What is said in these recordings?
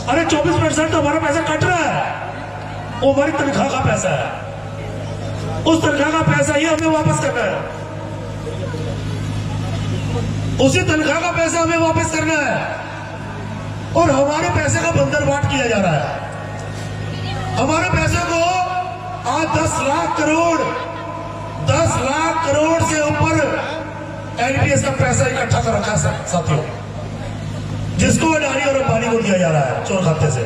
अरे 24% तो हमारा पैसा कट रहा है, वो हमारी तनख्वाह का पैसा है। उस तनख्वाह का पैसा ही हमें वापस करना है, उसी तनख्वाह का पैसा हमें वापस करना है। और हमारे पैसे का बंदरबाट किया जा रहा है। हमारे पैसे को आज 10 लाख करोड़ से ऊपर एनपीएस का पैसा इकट्ठा कर रखा है साथियों, जिसको अडानी और अंबानी को दिया जा रहा है चोर खाते से।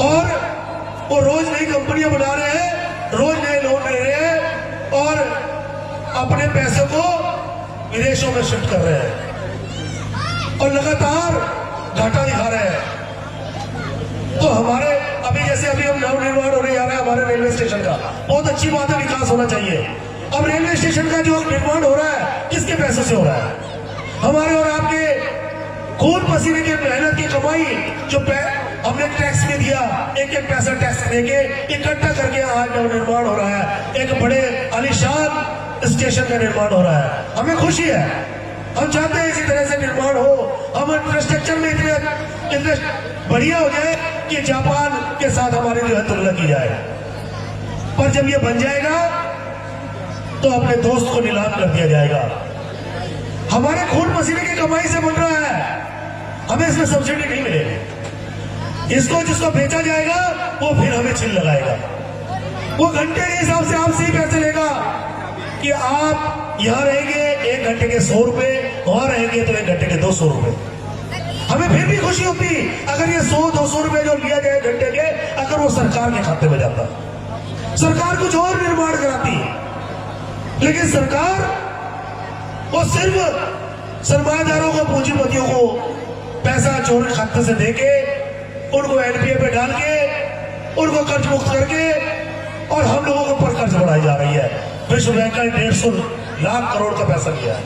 और वो रोज नई कंपनियां बना रहे हैं, रोज नए लोन ले रहे हैं और अपने पैसे को विदेशों में शिफ्ट कर रहे हैं और लगातार घाटा दिखा रहे हैं। तो हमारे अभी हम नव निर्माण होने जा रहे हैं हमारे रेलवे स्टेशन का, बहुत अच्छी बात है, विकास होना चाहिए। अब रेलवे स्टेशन का जो निर्माण हो रहा है किसके पैसों से हो रहा है? हमारे और आपके खून पसीने की मेहनत की कमाई जो हमने टैक्स में दिया, एक एक पैसा टैक्स देके इकट्ठा करके आज नव निर्माण हो रहा है, एक बड़े आलीशान स्टेशन का निर्माण हो रहा है। हमें खुशी है, हम चाहते हैं इसी तरह से निर्माण हो, हम इंफ्रास्ट्रक्चर में इतने बढ़िया हो जाए कि जापान के साथ हमारी जो है तुलना की जाए। पर जब ये बन जाएगा तो अपने दोस्त को नीलाम कर दिया जाएगा। हमारे खून पसीने की कमाई से बन रहा है, हमें इसमें सब्सिडी नहीं मिलेगी। इसको जिसको बेचा जाएगा वो फिर हमें छिल लगाएगा। वो घंटे के हिसाब से आपसे ही पैसे लेगा कि आप यहां रहेंगे 1 घंटे के 100 रुपए, वहां रहेंगे तो 1 घंटे के 200 रुपए। हमें फिर भी खुशी होती अगर ये 100-200 रुपए जो लिया जाए घंटे के, अगर वो सरकार के खाते में जाता, सरकार कुछ और निर्माण कराती। लेकिन सरकार वो सिर्फ सरमायादारों को, पूंजीपतियों को पैसा चोर खाते से देके, उनको एनपीए पे डाल के, उनको कर्ज मुक्त करके और हम लोगों के ऊपर कर्ज बढ़ाई जा रही है। विश्व बैंक का 150 लाख करोड़ का पैसा लिया है,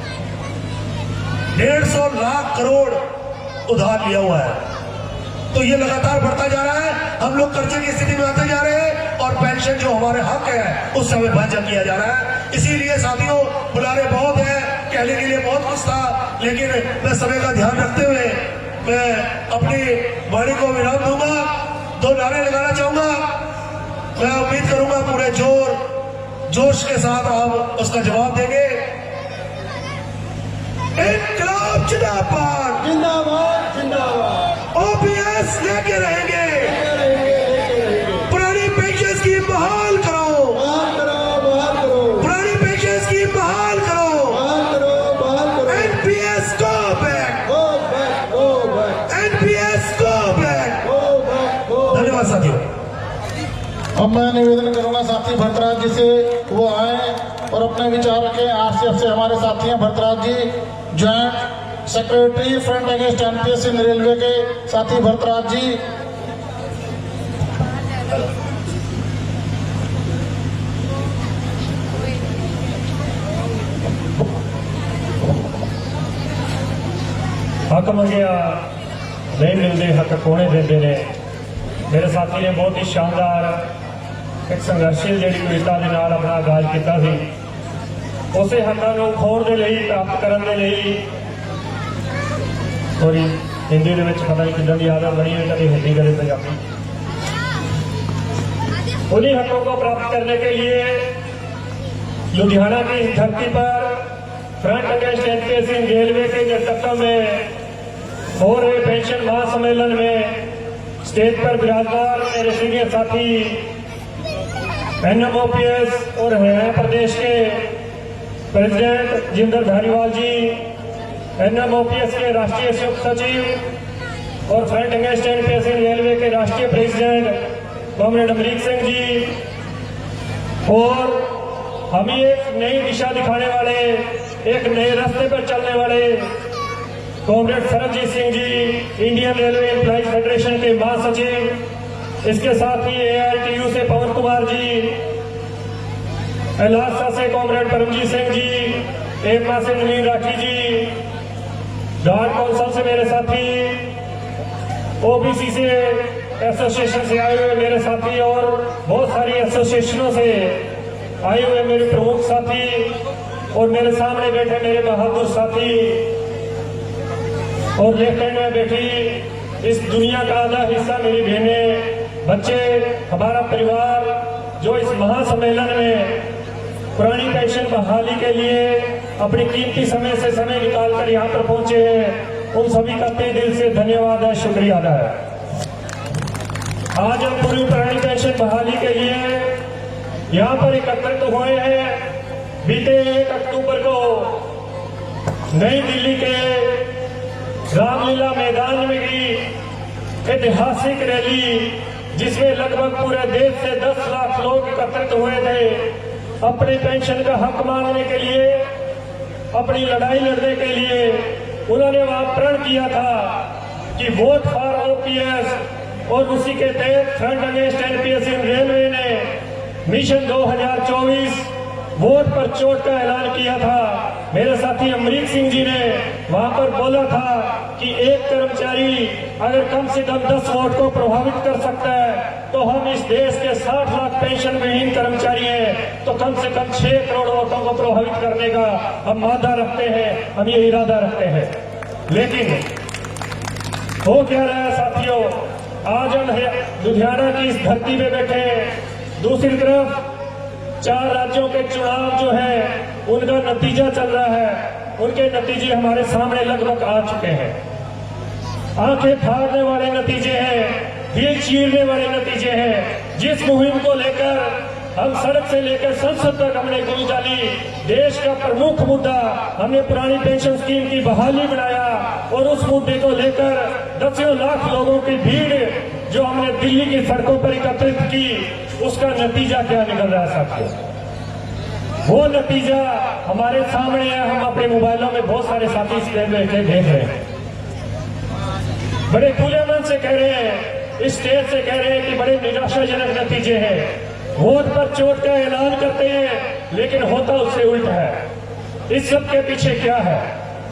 150 लाख करोड़ उधार लिया हुआ है। तो ये लगातार बढ़ता जा रहा है, हम लोग कर्जे की स्थिति में आते जा रहे हैं और पेंशन जो हमारे हक है उससे हमें वंचित किया जा रहा है। इसीलिए साथियों बुलारे बहुत है, कहने के लिए बहुत कुछ था, लेकिन मैं समय का ध्यान रखते हुए मैं अपनी वाणी को विराम दूंगा। 2 नारे लगाना चाहूंगा, मैं उम्मीद करूंगा पूरे जोश के साथ आप उसका जवाब देंगे। इनकलाब जिंदाबाद, जिंदाबाद जिंदाबाद, ओपीएस लेके रहेंगे, पुरानी पेंशन स्कीम बहाल करो, बहाल करो, पुरानी पेंशन स्कीम बहाल करो, NPS go back, NPS go back. धन्यवाद साथियों। अब मैं निवेदन करूंगा साथी भरतराज जी से वो आए और अपने विचार रखें। आरसीएफ से हमारे साथी हैं Bharatraj ji, joint secretary front against NPS in railway के साथी भरतराज जी। हक मंगिया नहीं मिलते, हक कोने देंदे ने। मेरे साथी ने बहुत ही शानदार एक संघर्षशील जी वीरता के नाल अपना आगाज किया सी। उसे हकों को खोण के लिए, प्राप्त करने के लिए, सॉरी हिंदी के पता नहीं किदा की आदत बनी हुई, कभी हिंदी कभी पंजाबी। उन्हीं हकों को प्राप्त करने के लिए लुधियाना की धरती पर front against NPS in railway के नेतृत्व में हो रहे पेंशन महासम्मेलन में स्टेज पर विराजमान मेरे सीनियर साथी एनएमओपीएस और हरियाणा प्रदेश के प्रेसिडेंट जिंदर धारीवाल जी, एनएमओपीएस के राष्ट्रीय संयुक्त सचिव और front against NPS in railway के राष्ट्रीय प्रेसिडेंट कॉमरेड अमरीक सिंह जी, और हमें एक नई दिशा दिखाने वाले, एक नए रास्ते पर चलने वाले comrade Sarabjit Singh ji, Indian railway employees federation के महासचिव, इसके साथ ही एआरटीयू से पवन कुमार जी, एलासा से कॉमरेड परमजीत सिंह जी, एपा से नवीन राठी जी, गार्ड काउंसिल से मेरे साथी, ओबीसी से एसोसिएशन से आए हुए मेरे साथी और बहुत सारी एसोसिएशनों से आए हुए मेरे प्रमुख साथी और मेरे सामने बैठे मेरे बहादुर साथी और लेफ्ट हैंड में बैठी इस दुनिया का आधा हिस्सा मेरी बहनें, बच्चे, हमारा परिवार जो इस महासम्मेलन में पुरानी पेंशन बहाली के लिए अपनी कीमती समय से समय निकालकर यहाँ पर पहुंचे हैं, उन सभी का तहे दिल से धन्यवाद है, शुक्रिया अदा है। आज हम पूरी पुरानी पेंशन बहाली के लिए यहाँ पर एकत्रित हुए हैं। बीते 1 अक्टूबर को नई दिल्ली के रामलीला मैदान में की ऐतिहासिक रैली, जिसमें लगभग पूरे देश से 10 लाख लोग एकत्रित हुए थे अपने पेंशन का हक मांगने के लिए, अपनी लड़ाई लड़ने के लिए। उन्होंने वहां प्रण किया था कि वोट फॉर ओपीएस, और उसी के तहत front against NPS in railway ने मिशन 2024 वोट पर चोट का ऐलान किया था। मेरे साथी अमरीक सिंह जी ने वहां पर बोला था कि एक कर्मचारी अगर कम से कम 10 वोट को प्रभावित कर सकता है, तो हम इस देश के 60 लाख पेंशन विहीन कर्मचारी हैं, तो कम से कम 6 करोड़ वोटों को प्रभावित करने का हम वादा रखते हैं, हम ये इरादा रखते हैं। लेकिन हो क्या रहा है साथियों, आज हम लुधियाना की इस धरती पे बैठे हैं, दूसरी तरफ 4 राज्यों के चुनाव जो है उनका नतीजा चल रहा है, उनके नतीजे हमारे सामने लगभग आ चुके हैं। आंखें फाड़ने वाले नतीजे हैं, दिल चीरने वाले नतीजे हैं। जिस मुहिम को लेकर हम सड़क से लेकर संसद तक हमने गूंज डाली, देश का प्रमुख मुद्दा हमने पुरानी पेंशन स्कीम की बहाली बनाया, और उस मुद्दे को लेकर 10 लाख लोगों की भीड़ जो हमने दिल्ली की सड़कों पर एकत्रित की, उसका नतीजा क्या निकल रहा है साथियों? वो नतीजा हमारे सामने है। हम अपने मोबाइलों में बहुत सारे साथी स्टेज बैठे देख रहे हैं, बड़े खुले मन से कह रहे हैं, इस स्टेज से कह रहे हैं कि बड़े निराशाजनक नतीजे हैं। वोट पर चोट का ऐलान करते हैं, लेकिन होता उससे उल्टा है। इस सब के पीछे क्या है,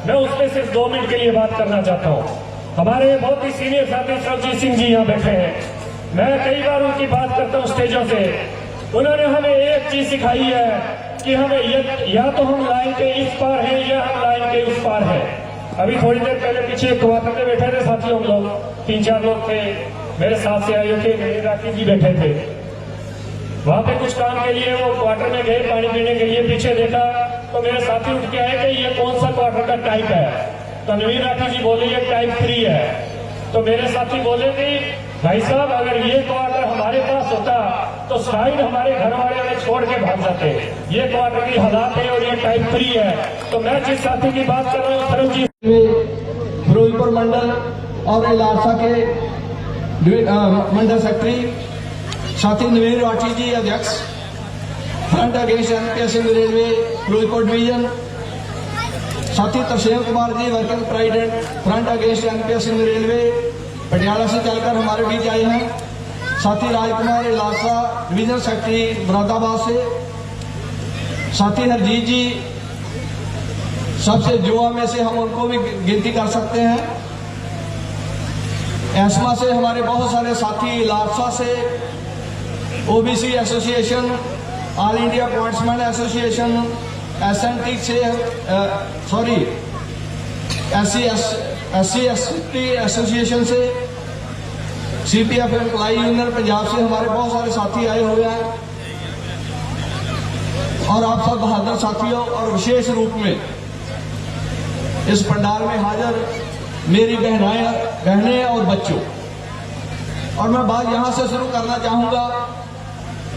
मैं उसमें सिर्फ 2 मिनट के लिए बात करना चाहता हूँ। हमारे बहुत ही सीनियर साथी सरजीत सिंह जी यहाँ बैठे हैं, मैं कई बार उनकी बात करता हूँ स्टेजों से। उन्होंने हमें एक चीज सिखाई है कि हमें या तो हम लाइन के इस पार हैं या हम लाइन के उस पार हैं। अभी थोड़ी देर पहले पीछे क्वार्टर में बैठे थे साथियों, हम लोग 3-4 लोग थे, मेरे साथ से आए थे, राकेश जी बैठे थे वहां पे कुछ काम के लिए। वो क्वार्टर में गए पानी पीने के लिए, पीछे देखा तो मेरे साथी उठ के आए कि ये कौन सा क्वार्टर का टाइप है? तो नवीन राठी जी बोले ये टाइप 3 है। तो मेरे साथी बोले कि भाई साहब, अगर ये क्वार्टर हमारे पास होता तो शायद हमारे घर वाले हमें छोड़ के भाग जाते। ये क्वार्टर की हालात है और ये टाइप 3 है। तो मैं जिस साथी की बात कर रहा हूँ, सरमजीत फिरोजपुर मंडल और इलासा के मंडल सेक्रेटरी साथी नवीन राठी जी अध्यक्ष, front against NPS in railway Firozpur division, साथी Tarsem Kumar ji working president front against NPS in railway Patiala से चलकर हमारे बीच आए हैं। साथी राजकुमार इलासा डिवीजन सेक्रेटरी मुरादाबाद से, साथी हरजीत जी सबसे युवा में से हम उनको भी गिनती कर सकते हैं। एस्मा से हमारे बहुत सारे साथी, लाडसा से, OBC association, all India pointsman association, SNT से SC/ST एसोसिएशन से, सीपीएफ एम्प्लॉई यूनियन पंजाब से हमारे बहुत सारे साथी आए हुए हैं। और आप सब बहादुर साथियों, और विशेष रूप में इस पंडाल में हाजिर मेरी बहनें और बच्चों। और मैं बात यहां से शुरू करना चाहूंगा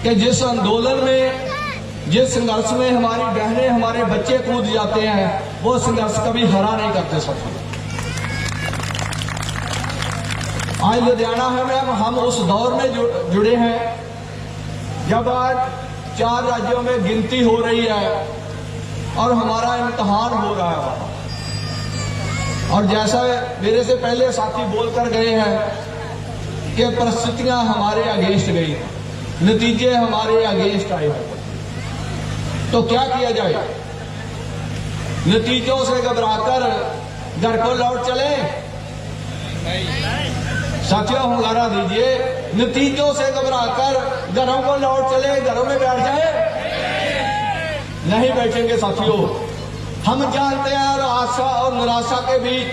कि जिस आंदोलन में, जिस संघर्ष में हमारी बहनें, हमारे बच्चे कूद जाते हैं, वो संघर्ष कभी हरा नहीं करते सकते। आज लुधियाना में हम उस दौर में जुड़े हैं जब आज 4 राज्यों में गिनती हो रही है और हमारा इम्तिहान हो रहा है। और जैसा मेरे से पहले साथी बोलकर गए हैं कि परिस्थितियां हमारे अगेंस्ट गई, नतीजे हमारे अगेंस्ट आए, तो क्या किया जाए? नतीजों से घबराकर घर को लौट चले? साथियों हंगारा दीजिए, नतीजों से घबराकर घरों को लौट चले, घरों में बैठ जाए? नहीं बैठेंगे साथियों। हम जानते हैं और आशा और निराशा के बीच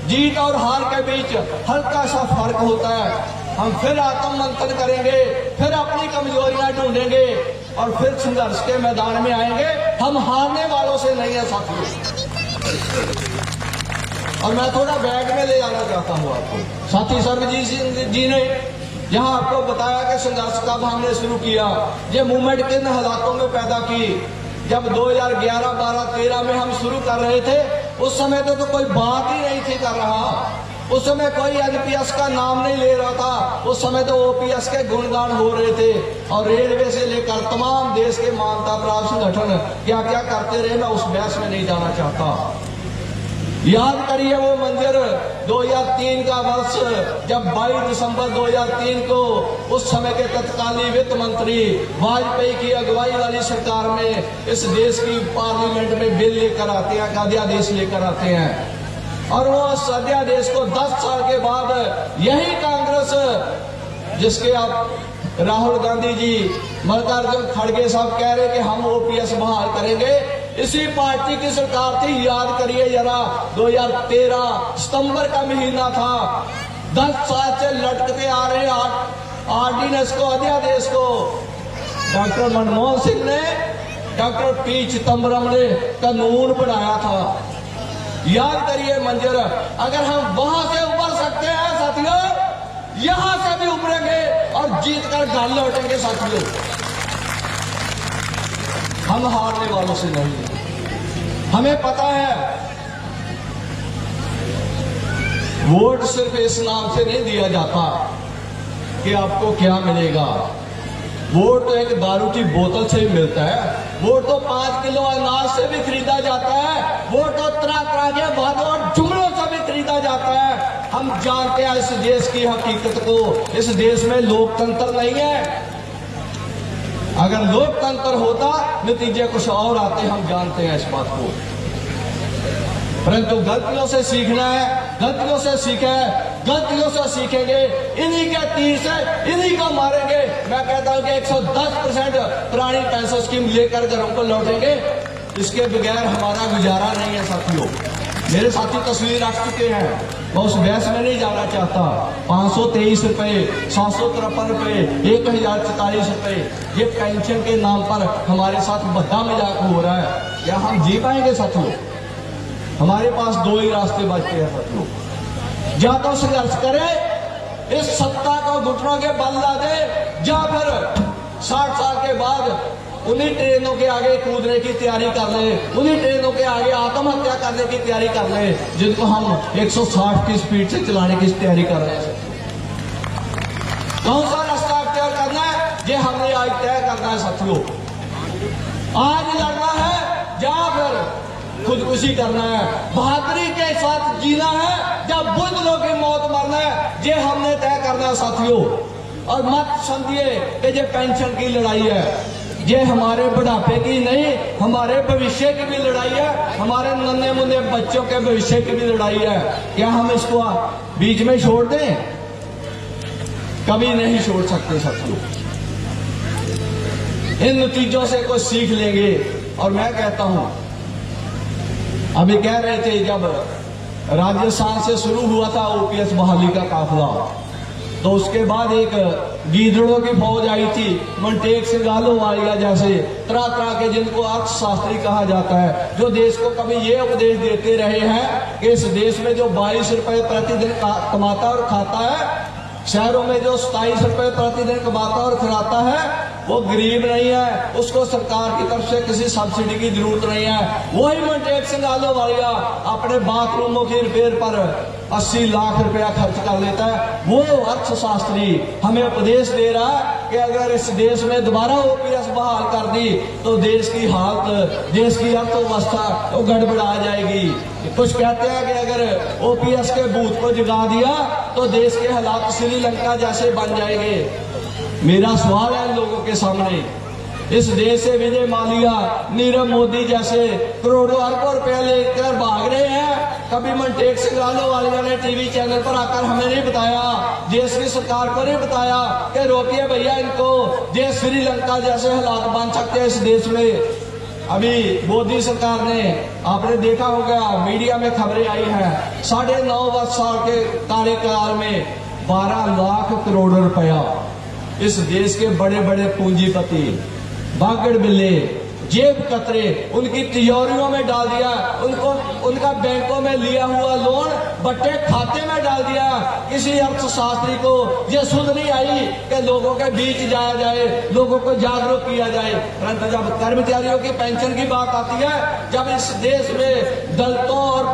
जीत और हार के बीच हल्का सा फर्क होता है। हम फिर आत्म मंथन करेंगे, फिर अपनी कमजोरियां ढूंढेंगे और फिर संघर्ष के मैदान में आएंगे। हम हारने वालों से नहीं है साथियों। और मैं थोड़ा बैग में ले जाना चाहता हूं आपको। साथी सर्वजीत सिंह जी ने यहाँ आपको बताया कि संघर्ष कब हमने शुरू किया, ये मूवमेंट किन हालातों में पैदा की। जब 2011, 12, 13 में हम शुरू कर रहे थे, उस समय तो कोई बात ही नहीं थी कर रहा। उस समय कोई एनपीएस का नाम नहीं ले रहा था। उस समय तो ओपीएस के गुणगान हो रहे थे और रेलवे से लेकर तमाम देश के मान्यता प्राप्त संगठन क्या क्या करते रहे, मैं उस बहस में नहीं जाना चाहता। याद करिए वो मंजर 2003 का वर्ष, जब 22 दिसंबर 2003 को उस समय के तत्कालीन वित्त मंत्री वाजपेयी की अगुवाई वाली सरकार में इस देश की पार्लियामेंट में बिल लेकर आते हैं, अध्यादेश लेकर आते हैं। और वो उस अध्यादेश को 10 साल के बाद यही कांग्रेस, जिसके आप राहुल गांधी जी, मल्लिकार्जुन खड़गे साहब कह रहे कि हम ओपीएस बहाल करेंगे, इसी पार्टी की सरकार थी। याद करिए जरा, 2013 सितंबर का महीना था। 10 साल से लटकते आ रहे ऑर्डिनेंस को, अध्यादेश को डॉक्टर मनमोहन सिंह ने, डॉक्टर पी चिदम्बरम ने कानून बनाया था। याद करिए मंजर, अगर हम वहां से उबर सकते हैं साथियों, यहां से भी उभरेंगे और जीतकर घर लौटेंगे साथियों। हम हारने वालों से नहीं। हमें पता है वोट सिर्फ इस नाम से नहीं दिया जाता कि आपको क्या मिलेगा। वोट तो एक दारू की बोतल से ही मिलता है। वोट तो 5 किलो अनाज से भी खरीदा जाता है। वोट तो तरह तरह के वादों और जुमलों से भी खरीदा जाता है। हम जानते हैं इस देश की हकीकत को। इस देश में लोकतंत्र नहीं है। अगर लोकतंत्र होता, नतीजे कुछ और आते, हम जानते हैं इस बात को। परंतु गलतियों से सीखना है, गलतियों से गलतियों से सीखेंगे, इन्हीं के तीर से इन्हीं को मारेंगे। मैं कहता हूं कि 110% पुरानी पेंशन स्कीम लेकर घरों को लौटेंगे। इसके बगैर हमारा गुजारा नहीं है साथियों। मेरे साथी तस्वीर रख चुके हैं, मैं उस बहस में नहीं जाना चाहता। 523 रुपए, 753 रुपए, 1044 रुपए, ये पेंशन के नाम पर हमारे साथ भद्दा मजाक हो रहा है। क्या हम जी पाएंगे साथियों? हमारे पास 2 ही रास्ते बचते हैं साथियों। या तो संघर्ष करें, इस सत्ता को घुटनों के बल ला दे, या फिर 60 साल के बाद उन्हीं ट्रेनों के आगे कूदने की तैयारी कर ले, उन्हीं ट्रेनों के आगे आत्महत्या करने की तैयारी कर ले, जिनको हम 160 की स्पीड से चलाने की तैयारी कर रहे हैं। कौन सा रास्ता अख्तियार करना है, ये हमने आज तय करना है साथियों। आज लड़ना है या फिर खुदकुशी करना है, बहादुरी के साथ जीना है या बुजुर्गों की मौत मरना है, ये हमने तय करना है साथियों। और मत समझिए कि ये पेंशन की लड़ाई है, ये हमारे बुढ़ापे की नहीं, हमारे भविष्य की भी लड़ाई है, हमारे नन्हे मुन्ने बच्चों के भविष्य की भी लड़ाई है। क्या हम इसको बीच में छोड़ दें? कभी नहीं छोड़ सकते साथियों। इन नतीजों से कुछ सीख लेंगे। और मैं कहता हूं, अभी कह रहे थे जब राजस्थान से शुरू हुआ था ओपीएस बहाली का काफिला, तो उसके बाद एक गीदड़ों की फौज आई थी, मनटेक सिंह आहलूवालिया जैसे तरह तरह के, जिनको अर्थशास्त्री कहा जाता है, जो देश को कभी ये उपदेश देते रहे हैं कि इस देश में जो 22 रुपए प्रतिदिन कमाता और खाता है, शहरों में जो 27 रुपए प्रतिदिन कमाता और खिलाता है, वो गरीब नहीं है, उसको सरकार की तरफ से किसी सब्सिडी की जरूरत नहीं है। वही मनटेक सिंह आहलूवालिया अपने बाथरूमों की रिपेयर पर 80 लाख रुपया खर्च कर लेता है। वो अर्थशास्त्री हमें उपदेश दे रहा है कि अगर इस देश में दोबारा ओपीएस बहाल कर दी तो देश की हालत, देश की अर्थव्यवस्था तो गड़बड़ा जाएगी। कुछ कहते हैं कि अगर ओपीएस के भूत को जगा दिया तो देश के हालात श्रीलंका जैसे बन जाएंगे। मेरा सवाल है लोगों के सामने, इस देश से विजय माल्या, नीरव मोदी जैसे करोड़ों अरबों रुपया लेकर भाग रहे हैं। कभी मनटेक सिंह आहलूवालिया ने टीवी चैनल पर आकर हमें नहीं बताया, देश की सरकार को नहीं बताया कि रोकिए भैया इनको, देश श्रीलंका जैसे हालात बन सकते हैं इस देश में। अभी मोदी सरकार ने, आपने देखा होगा मीडिया में खबरें आई हैं, 9.5 साल के कार्यकाल में 12 लाख करोड़ रुपया इस देश के बड़े बड़े पूंजीपति बागड़ बिल्ले जेब कतरे उनकी तिजोरियों में डाल दिया, उनका बैंकों में लिया हुआ लोन बट्टे खाते में डाल दिया। किसी अर्थशास्त्री को ये सुध नहीं आई कि लोगों के बीच जाया जाए, लोगों को जागरूक किया जाए। परंतु जब कर्मचारियों की पेंशन की बात आती है, जब इस देश में दलितों और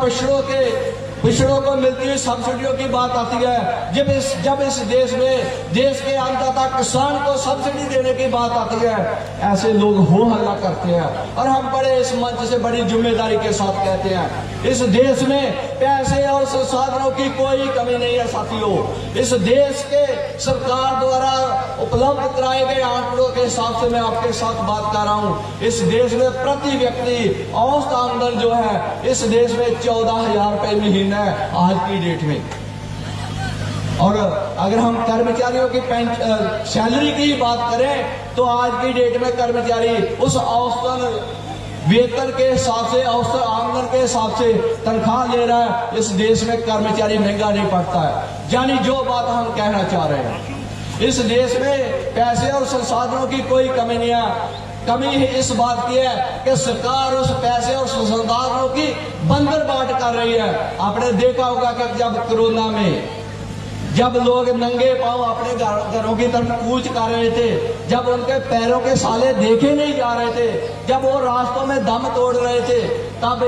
पिछड़ों को मिलती हुई सब्सिडियों की बात आती है, जब इस देश में देश के अन्नदाता किसान को सब्सिडी देने की बात आती है, ऐसे लोग हो हल्ला करते हैं। और हम बड़े इस मंच से बड़ी जिम्मेदारी के साथ कहते हैं, इस देश में पैसे और संसाधनों की कोई कमी नहीं है साथियों। इस देश के सरकार द्वारा उपलब्ध कराए गए आंकड़ों के हिसाब से मैं आपके साथ बात कर रहा हूँ। इस देश में प्रति व्यक्ति औसत आमदन जो है इस देश में 14,000 रुपए महीना है आज की डेट में। और अगर हम कर्मचारियों की सैलरी की बात करें तो आज की डेट में कर्मचारी उस औसतन वेतन के हिसाब से, औसत आमदन के हिसाब से तनख्वाह ले रहा है। इस देश में कर्मचारी महंगा नहीं पड़ता है। यानी जो बात हम कहना चाह रहे हैं, इस देश में पैसे और संसाधनों की कोई कमी नहीं है। कमी इस बात की है कि सरकार उस पैसे और संसाधनों की बंदरबाट कर रही है। आपने देखा होगा कि जब कोरोना में जब लोग नंगे पांव अपने घरों की तरफ कूच कर रहे थे, जब उनके पैरों के साले देखे नहीं जा रहे थे, जब वो रास्तों में दम तोड़ रहे थे, तब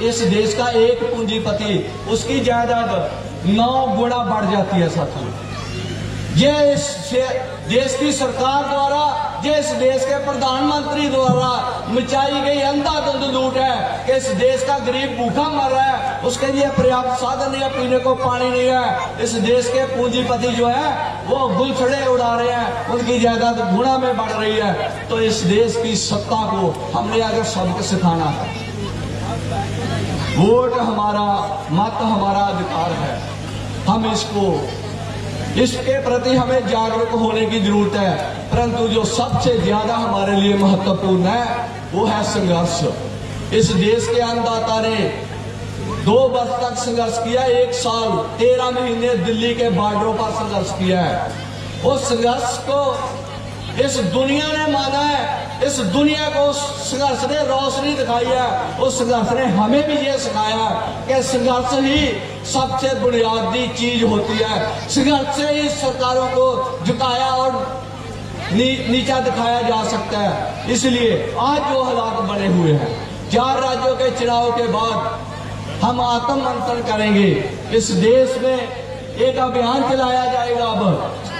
इस देश का एक पूंजीपति उसकी जायदाद 9 गुना बढ़ जाती है साथियों। ये इस देश की सरकार द्वारा, ये इस देश के प्रधानमंत्री द्वारा मचाई गई अंधाधुंध लूट है कि इस देश का गरीब भूखा मर रहा है, उसके लिए पर्याप्त साधन नहीं है, पीने को पानी नहीं है। इस देश के पूंजीपति जो है वो गुलछड़े उड़ा रहे हैं, उनकी जायदाद गुना में बढ़ रही है। तो इस देश की सत्ता को हमने अगर सबक सिखाना है, वोट हमारा, मत हमारा अधिकार है, हम इसके प्रति हमें जागरूक होने की जरूरत है। परंतु जो सबसे ज्यादा हमारे लिए महत्वपूर्ण है वो है संघर्ष। इस देश के अन्नदाता ने 2 वर्ष तक संघर्ष किया, 1 साल 13 महीने दिल्ली के बॉर्डरों पर संघर्ष किया है। उस संघर्ष को इस दुनिया ने माना है, इस दुनिया को उस संघर्ष ने रोशनी दिखाई है। उस संघर्ष ने हमें भी ये सिखाया कि संघर्ष ही सबसे बुनियादी चीज होती है। संघर्ष से ही सरकारों को झुकाया और नीचा दिखाया जा सकता है। इसलिए आज जो हालात बने हुए हैं, 4 राज्यों के चुनाव के बाद हम आत्ममंथन करेंगे। इस देश में एक अभियान चलाया जाएगा, अब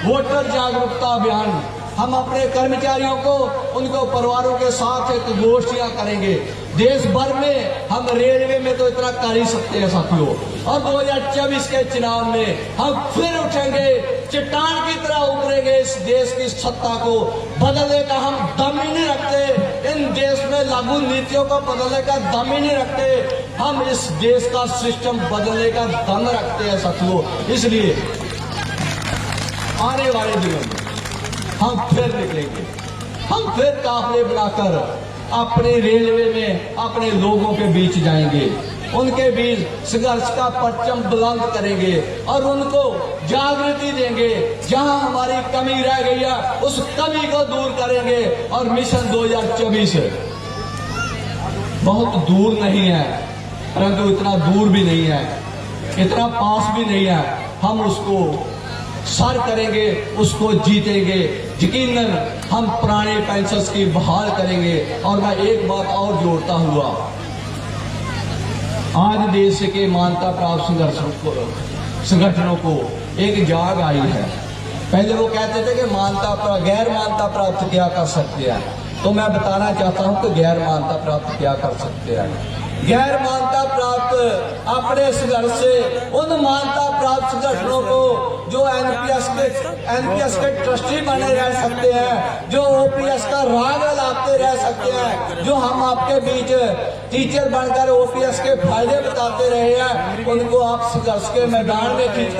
वोटर जागरूकता अभियान। हम अपने कर्मचारियों को, उनको परिवारों के साथ एक गोष्ठियां करेंगे। देश भर में हम रेलवे में तो इतना कर ही सकते हैं साथियों। और 2024 के चुनाव में हम फिर उठेंगे, चट्टान की तरह उतरेंगे। इस देश की सत्ता को बदलने का हम दम ही नहीं रखते, इन देश में लागू नीतियों को बदलने का दम ही नहीं रखते। हम इस देश का सिस्टम बदलने का दम रखते हैं साथियों। इसलिए आने वाले दिनों में हम फिर निकलेंगे, हम फिर काफले बनाकर अपने रेलवे में अपने लोगों के बीच जाएंगे, उनके बीच संघर्ष का परचम बुलंद करेंगे और उनको जागृति देंगे। जहां हमारी कमी रह गई है उस कमी को दूर करेंगे। और मिशन 2024 बहुत दूर नहीं है, परंतु इतना दूर भी नहीं है, इतना पास भी नहीं है। हम उसको सर करेंगे, उसको जीतेंगे। यकीनन हम पुराने पेंशन्स की बहाल करेंगे। और मैं एक बात और जोड़ता हुआ, आज देश के मान्यता प्राप्त संगठनों को एक जाग आई है। पहले वो कहते थे कि गैर मान्यता प्राप्त क्या कर सकते हैं, तो मैं बताना चाहता हूं कि गैर मान्यता प्राप्त क्या कर सकते हैं। गैर मान्यता प्राप्त अपने संघर्ष से उन मान्यता प्राप्त संगठनों को जो एनपीएस के ट्रस्टी बने रह सकते हैं, जो ओपीएस का राग लाते रह सकते हैं, जो हम आपके बीच टीचर बनकर ओपीएस के फायदे बताते रहे हैं, उनको आप संघर्ष के मैदान में